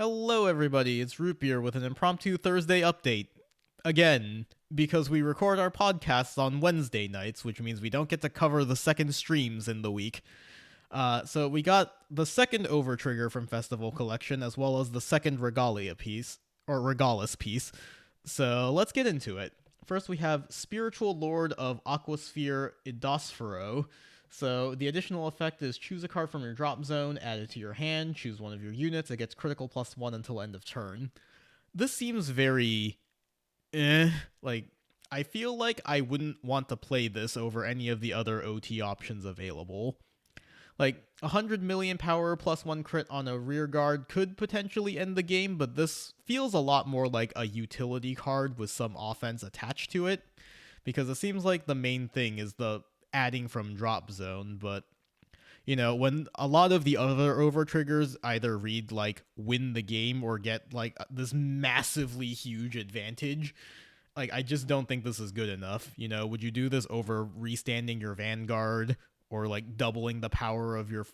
Hello everybody, it's Root Beer with an impromptu Thursday update. Again, because we record our podcasts on Wednesday nights, which means we don't get to cover the second streams in the week. So we got the second Overtrigger from Festival Collection, as well as the second Regalia piece, or Regalis piece. So let's get into it. First we have Spiritual Lord of Aquasphere Idosphero. So the additional effect is choose a card from your drop zone, add it to your hand, choose one of your units, it gets critical +1 until end of turn. This seems very like, I feel like I wouldn't want to play this over any of the other OT options available. Like, 100 million power +1 crit on a rear guard could potentially end the game, but this feels a lot more like a utility card with some offense attached to it, because it seems like the main thing is the adding from drop zone, but when a lot of the other overtriggers either read like win the game or get like this massively huge advantage, like I just don't think this is good enough. Would you do this over restanding your Vanguard or like doubling the power of your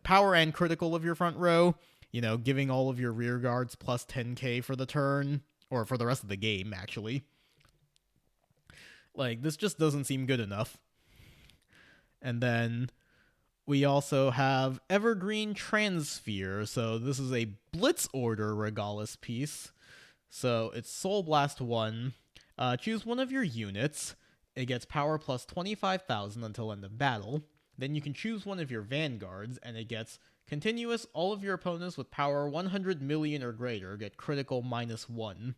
power and critical of your front row, giving all of your rear guards plus 10k for the turn or for the rest of the game actually? Like, this just doesn't seem good enough. And then we also have Evergreen Transsphere. So this is a Blitz Order Regalis piece. So it's Soul Blast 1. Choose one of your units. It gets power plus 25,000 until end of battle. Then you can choose one of your Vanguards, and it gets continuous. All of your opponents with power 100 million or greater get critical -1.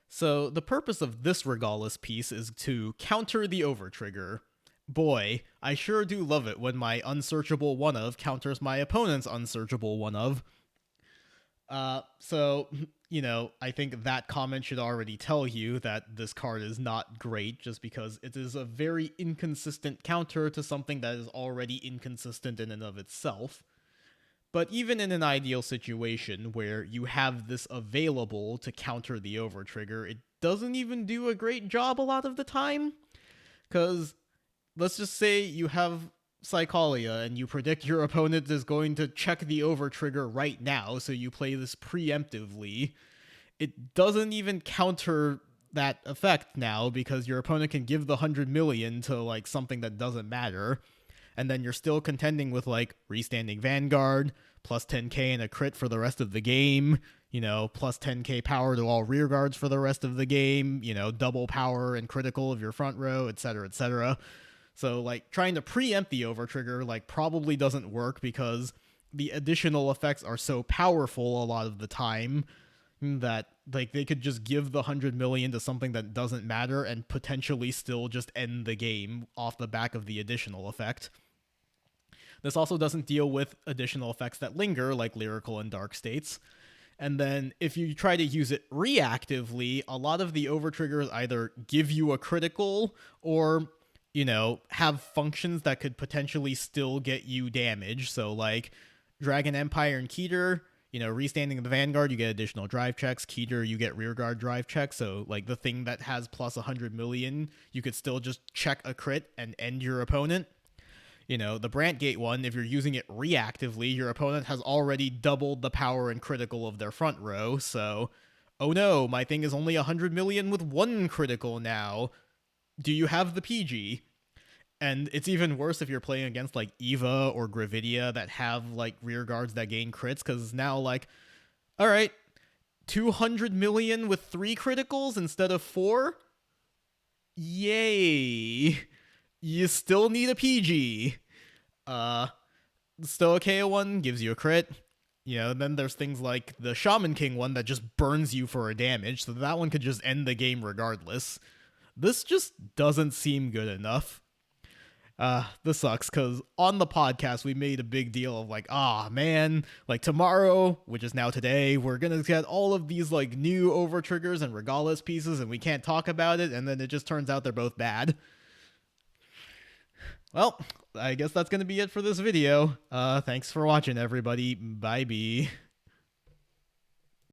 So the purpose of this Regalis piece is to counter the Overtrigger. Boy, I sure do love it when my unsearchable one-of counters my opponent's unsearchable one-of. So, I think that comment should already tell you that this card is not great, just because it is a very inconsistent counter to something that is already inconsistent in and of itself. But even in an ideal situation where you have this available to counter the Overtrigger, it doesn't even do a great job a lot of the time. Because let's just say you have Psycholia and you predict your opponent is going to check the Overtrigger right now, so you play this preemptively. It doesn't even counter that effect now because your opponent can give the 100 million to like something that doesn't matter, and then you're still contending with like restanding Vanguard, plus 10k and a crit for the rest of the game, plus 10k power to all rear guards for the rest of the game, double power and critical of your front row, etc., etc. So, like, trying to preempt the Overtrigger, like, probably doesn't work because the additional effects are so powerful a lot of the time that, like, they could just give the 100 million to something that doesn't matter and potentially still just end the game off the back of the additional effect. This also doesn't deal with additional effects that linger, like Lyrical and Dark States. And then if you try to use it reactively, a lot of the Overtriggers either give you a critical or have functions that could potentially still get you damage. So, like, Dragon Empire and Keter, restanding the Vanguard, you get additional drive checks. Keter, you get rearguard drive checks. So, like, the thing that has plus 100 million, you could still just check a crit and end your opponent. The Brantgate one, if you're using it reactively, your opponent has already doubled the power and critical of their front row. So, oh no, my thing is only 100 million with one critical now. Do you have the PG? And it's even worse if you're playing against like Eva or Gravidia that have like rear guards that gain crits, because now, like, all right, 200 million with 3 criticals instead of 4? Yay. You still need a PG. The Stoicheia one gives you a crit. Then there's things like the Shaman King one that just burns you for a damage, so that one could just end the game regardless. This just doesn't seem good enough. This sucks, because on the podcast, we made a big deal of like, man, like tomorrow, which is now today, we're gonna get all of these like new Overtriggers and Regalis pieces, and we can't talk about it, and then it just turns out they're both bad. Well, I guess that's gonna be it for this video. Thanks for watching, everybody. Bye-bye.